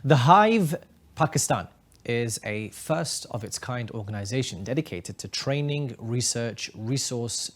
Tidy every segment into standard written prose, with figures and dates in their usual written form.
The Hive Pakistan is a first of its kind organization dedicated to training, research, resource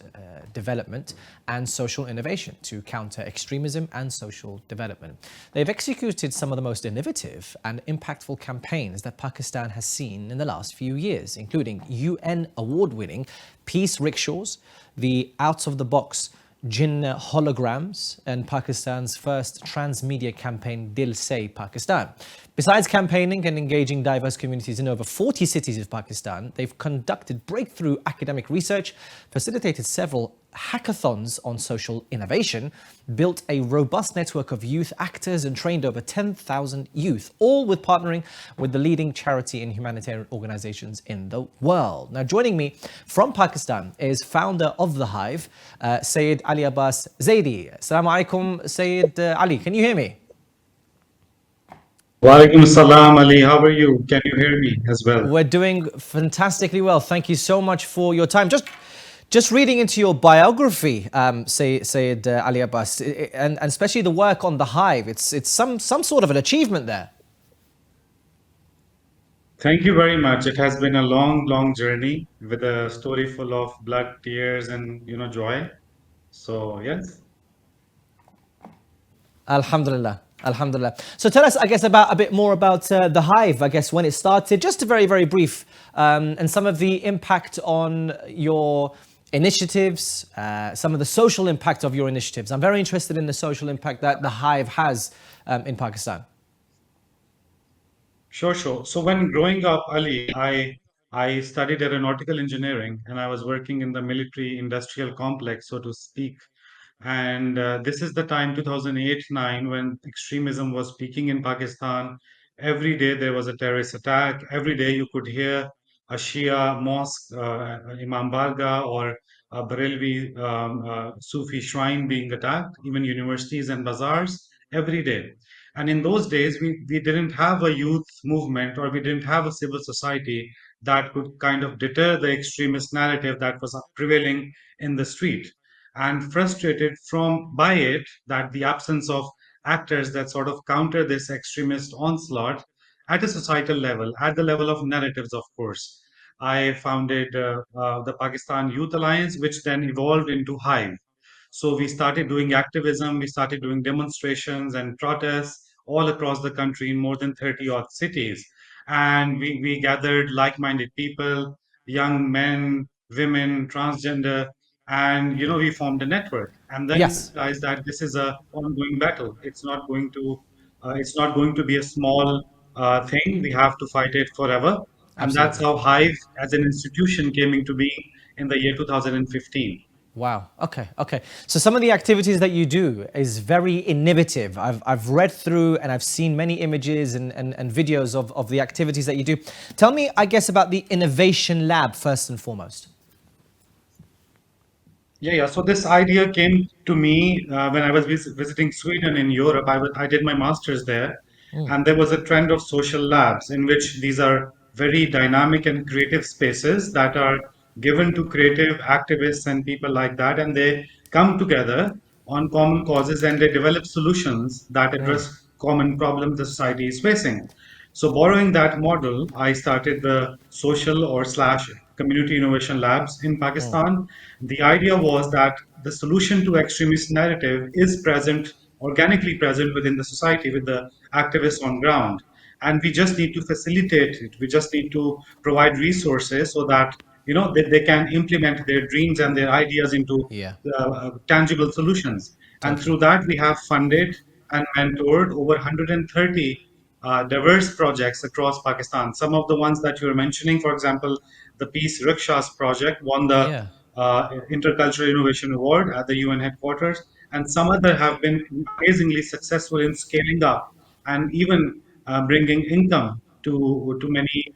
development and social innovation to counter extremism and social development. They've executed some of the most innovative and impactful campaigns that Pakistan has seen in the last few years, including UN award-winning peace rickshaws, the out-of-the-box Jinnah holograms, and Pakistan's first transmedia campaign Dil Se Pakistan. Besides campaigning and engaging diverse communities in over 40 cities of Pakistan, they've conducted breakthrough academic research, facilitated several hackathons on social innovation, built a robust network of youth actors and trained over 10,000 youth, all with partnering with the leading charity and humanitarian organizations in the world. Now, joining me from Pakistan is founder of The Hive, Sayyid Ali Abbas Zaidi. Assalamu alaikum, Sayyid Ali. Can you hear me? Walaikum salam, Ali. How are you? Can you hear me as well? We're doing fantastically well. Thank you so much for your time. Just reading into your biography, Sayyid Ali Abbas, and especially the work on The Hive, it's some sort of an achievement there. Thank you very much. It has been a long, long journey with a story full of blood, tears, and joy. So yes. Alhamdulillah. Alhamdulillah. So tell us, I guess, a bit more about The Hive, I guess, when it started, just a very, very brief, and some of the impact on your initiatives, some of the social impact of your initiatives. I'm very interested in the social impact that The Hive has in Pakistan. Sure, sure. So when growing up, Ali, I studied aeronautical engineering and I was working in the military industrial complex, so to speak. And this is the time 2008-9 when extremism was peaking in Pakistan. Every day there was a terrorist attack. Every day you could hear a Shia mosque, Imam Barga, or a Barelvi Sufi shrine being attacked, even universities and bazaars every day. And in those days, we didn't have a youth movement or we didn't have a civil society that could kind of deter the extremist narrative that was prevailing in the street. And frustrated from by it that the absence of actors that sort of counter this extremist onslaught at a societal level, at the level of narratives, of course. I founded the Pakistan Youth Alliance, which then evolved into Hive. So we started doing activism, we started doing demonstrations and protests all across the country in more than 30 odd cities. And we gathered like minded people, young men, women, transgender, and we formed a network. And then we Yes, realized that this is a ongoing battle. It's not going to be a small thing. We have to fight it forever. And that's absolutely. how Hive as an institution came into being in the year 2015. Wow. Okay. Okay. So some of the activities that you do is very innovative. I've read through and I've seen many images and videos of the activities that you do. Tell me, I guess, about the Innovation Lab first and foremost. Yeah, yeah. So this idea came to me when I was visiting Sweden in Europe. I did my master's there, and there was a trend of social labs in which these are very dynamic and creative spaces that are given to creative activists and people like that, and they come together on common causes and they develop solutions that address common problems the society is facing. So, borrowing that model, I started the social or slash community innovation labs in Pakistan. The idea was that the solution to extremist narrative is present, organically present within the society with the activists on ground. And we just need to facilitate it. We just need to provide resources so that they can implement their dreams and their ideas into Yeah. tangible solutions. And Totally. through that, we have funded and mentored over 130 diverse projects across Pakistan. Some of the ones that you were mentioning, for example, the Peace Rickshaws project won the Yeah. Intercultural Innovation Award at the UN headquarters, and some other have been amazingly successful in scaling up and even bringing income to many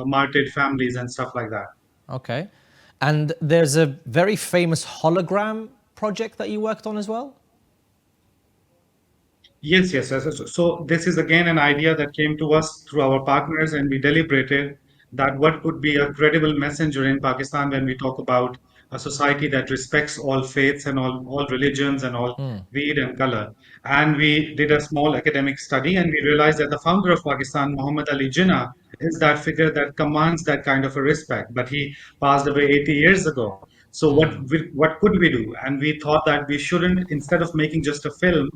martyred families and stuff like that. Okay. And there's a very famous hologram project that you worked on as well. Yes, yes, yes. So this is again an idea that came to us through our partners, and we deliberated that what could be a credible messenger in Pakistan when we talk about a society that respects all faiths and all religions and all creed and color. And we did a small academic study, and we realized that the founder of Pakistan, Muhammad Ali Jinnah, is that figure that commands that kind of a respect. But he passed away 80 years ago. So what could we do? And we thought that we shouldn't, instead of making just a film,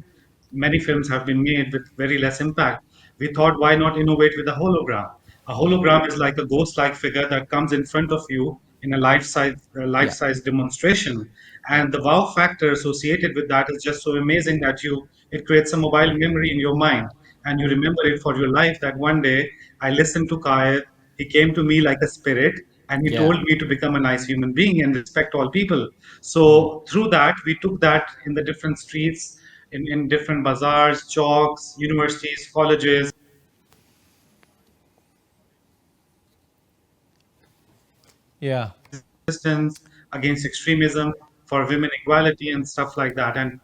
many films have been made with very less impact. We thought, why not innovate with a hologram? A hologram is like a ghost-like figure that comes in front of you in a Yeah. life-size demonstration, and the wow factor associated with that is just so amazing that you it creates a mobile memory in your mind, and you remember it for your life. That one day I listened to Kayed, he came to me like a spirit, and he Yeah. told me to become a nice human being and respect all people. So through that, we took that in the different streets, in different bazaars, chalks, universities, colleges, Yeah. resistance against extremism, for women equality and stuff like that. And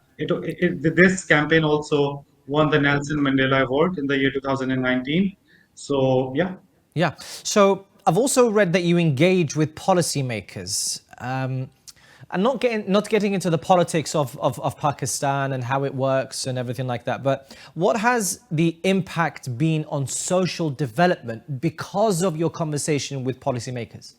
this campaign also won the Nelson Mandela Award in the year 2019. So yeah. Yeah. So I've also read that you engage with policymakers. And not getting into the politics of Pakistan and how it works and everything like that, but what has the impact been on social development because of your conversation with policymakers?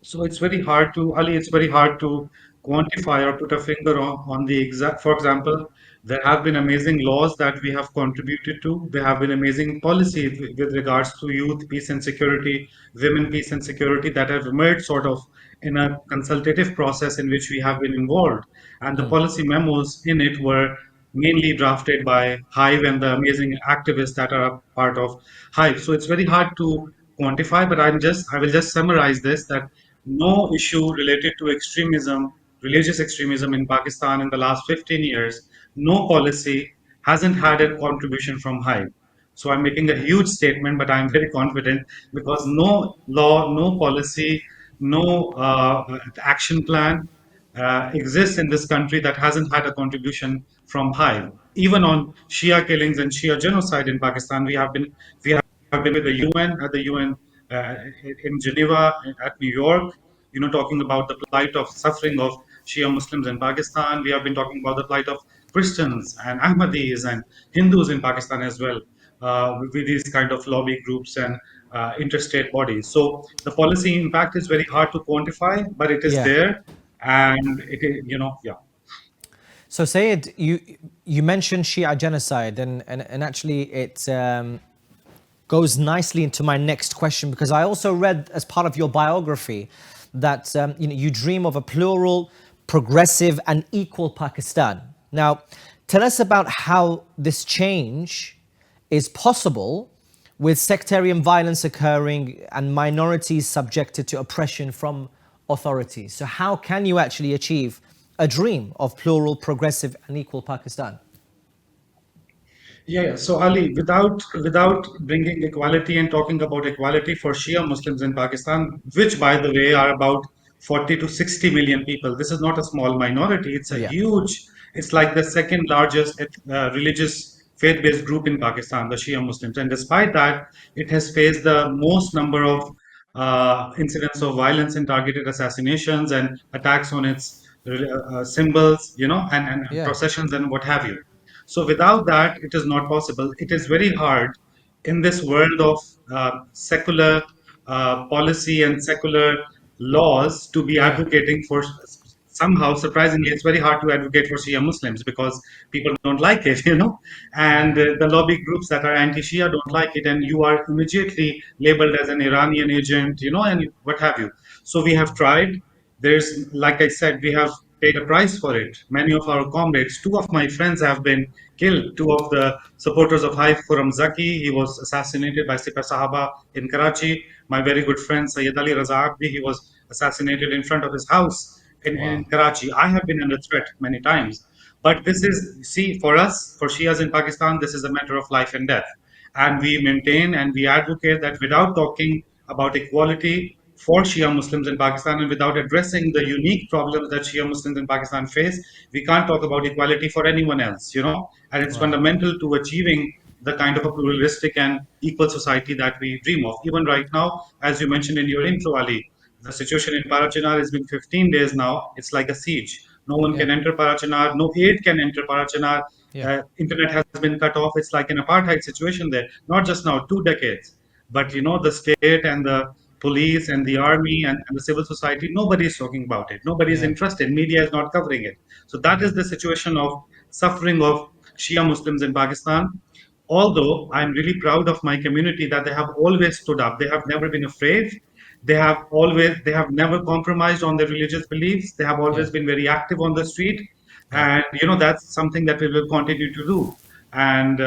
So it's very hard to, Ali, it's very hard to quantify or put a finger on the exact. For example, there have been amazing laws that we have contributed to. There have been amazing policies with regards to youth, peace and security, women, peace and security that have emerged sort of in a consultative process in which we have been involved. And the policy memos in it were mainly drafted by Hive and the amazing activists that are a part of Hive. So it's very hard to quantify, but I will just summarize this, that no issue related to extremism, religious extremism in Pakistan in the last 15 years, no policy hasn't had a contribution from Hive. So I'm making a huge statement, but I'm very confident because no law, no policy, no action plan exists in this country that hasn't had a contribution from Hive. Even on Shia killings and Shia genocide in Pakistan, we have been with the UN at the UN in Geneva, at New York, talking about the plight of suffering of Shia Muslims in Pakistan. We have been talking about the plight of Christians and Ahmadis and Hindus in Pakistan as well, with these kind of lobby groups and interstate bodies. So the policy impact is very hard to quantify, but it is Yeah. there, and it is, yeah. So Sayed, you mentioned Shia genocide, and actually it goes nicely into my next question, because I also read as part of your biography that you dream of a plural, progressive, and equal Pakistan. Now, tell us about how this change is possible with sectarian violence occurring and minorities subjected to oppression from authorities. So, how can you actually achieve a dream of plural, progressive, and equal Pakistan? Yeah, yeah. So Ali, without bringing equality and talking about equality for Shia Muslims in Pakistan, which by the way are about 40 to 60 million people. This is not a small minority. It's a Yeah. huge. It's like the second largest religious faith-based group in Pakistan, the Shia Muslims. And despite that, it has faced the most number of incidents of violence and targeted assassinations and attacks on its symbols, and Yeah. processions and what have you. So without that, it is not possible. It is very hard in this world of secular policy and secular laws to be Yeah. advocating for. Somehow, surprisingly, it's very hard to advocate for Shia Muslims because people don't like it, and the lobby groups that are anti-Shia don't like it, and you are immediately labeled as an Iranian agent, and what have you. So we have tried. Like I said, we have paid a price for it. Many of our comrades, two of my friends have been killed. Two of the supporters of High Khurram Zaki, he was assassinated by Sipah Sahaba in Karachi. My very good friend Sayyid Ali Raza Abdi, he was assassinated in front of his house in Wow. Karachi. I have been under threat many times. But this is, see, for us, for Shias in Pakistan, this is a matter of life and death. And we maintain and we advocate that without talking about equality for Shia Muslims in Pakistan and without addressing the unique problems that Shia Muslims in Pakistan face, we can't talk about equality for anyone else. And it's Right. fundamental to achieving the kind of a pluralistic and equal society that we dream of. Even right now, as you mentioned in your intro, Ali, The situation in Parachinar has been 15 days now. It's like a siege. No one Yeah. can enter Parachinar. No aid can enter Parachinar. Yeah. Internet has been cut off. It's like an apartheid situation there. Not just now, 2 decades. But the state and the police and the army and the civil society, nobody is talking about it. Nobody is Yeah. interested. Media is not covering it. So that is the situation of suffering of Shia Muslims in Pakistan. Although I'm really proud of my community that they have always stood up. They have never been afraid. They have never compromised on their religious beliefs. They have Yeah. always been very active on the street. Yeah. And that's something that we will continue to do. And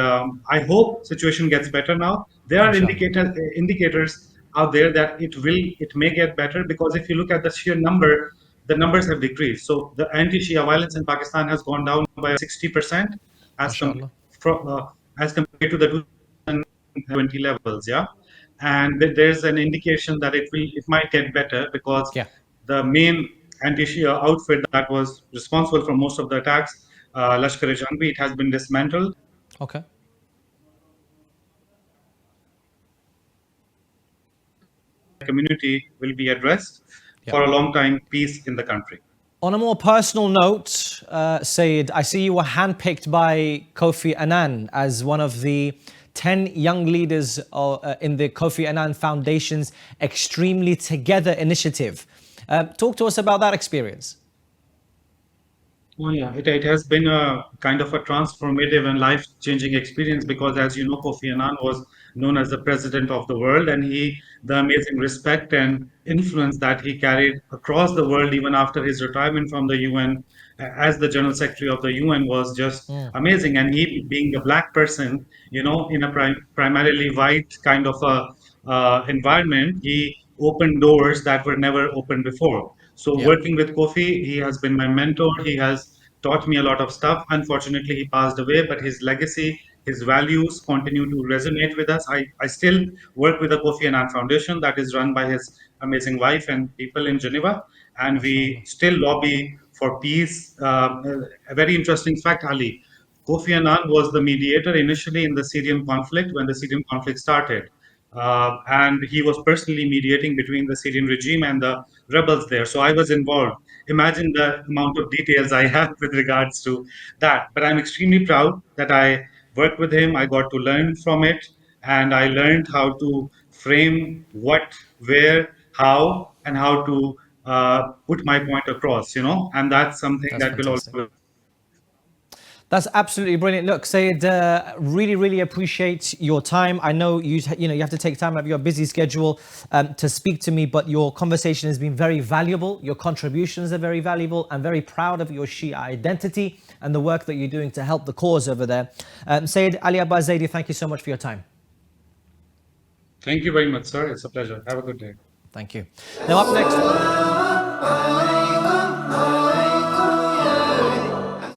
I hope situation gets better now. There are Inshallah. indicators out there that it may get better, because if you look at the sheer number, the numbers have decreased. So the anti-Shia violence in Pakistan has gone down by 60% as com- MashaAllah. as compared to the 2020 levels. Yeah, and there's an indication that it might get better, because Yeah. the main anti-Shia outfit that was responsible for most of the attacks, Lashkar-e-Jhanvi, it has been dismantled. Okay. Community will be addressed Yeah. for a long time. Peace in the country. On a more personal note, Sayed, I see you were handpicked by Kofi Annan as one of the 10 young leaders in the Kofi Annan Foundation's Extremely Together initiative. Talk to us about that experience. Oh yeah, it has been a kind of a transformative and life-changing experience, because, as you know, Kofi Annan was known as the president of the world, and the amazing respect and influence that he carried across the world, even after his retirement from the UN as the General Secretary of the UN, was just amazing. And he, being a black person, in a primarily white kind of a environment, he opened doors that were never opened before. So Yeah. working with Kofi, he has been my mentor. He has taught me a lot of stuff. Unfortunately, he passed away, but his legacy, his values continue to resonate with us. I still work with the Kofi Annan Foundation that is run by his amazing wife and people in Geneva, and we MashaAllah. still lobby for peace. A very interesting fact, Ali. Kofi Annan was the mediator initially in the Syrian conflict when the Syrian conflict started. And he was personally mediating between the Syrian regime and the rebels there. So I was involved. Imagine the amount of details I have with regards to that. But I'm extremely proud that I worked with him. I got to learn from it, and I learned how to frame what, where, how, and how to put my point across. And that's something That's that will fantastic. always. That's absolutely brilliant. Look, Sayed, really, really appreciate your time. I know you have to take time out of your busy schedule to speak to me, but your conversation has been very valuable. Your contributions are very valuable. I'm very proud of your Shia identity and the work that you're doing to help the cause over there. Sayed Ali Abbas Zaidi, thank you so much for your time. Thank you very much, sir. It's a pleasure. Have a good day. Thank you. Now up next.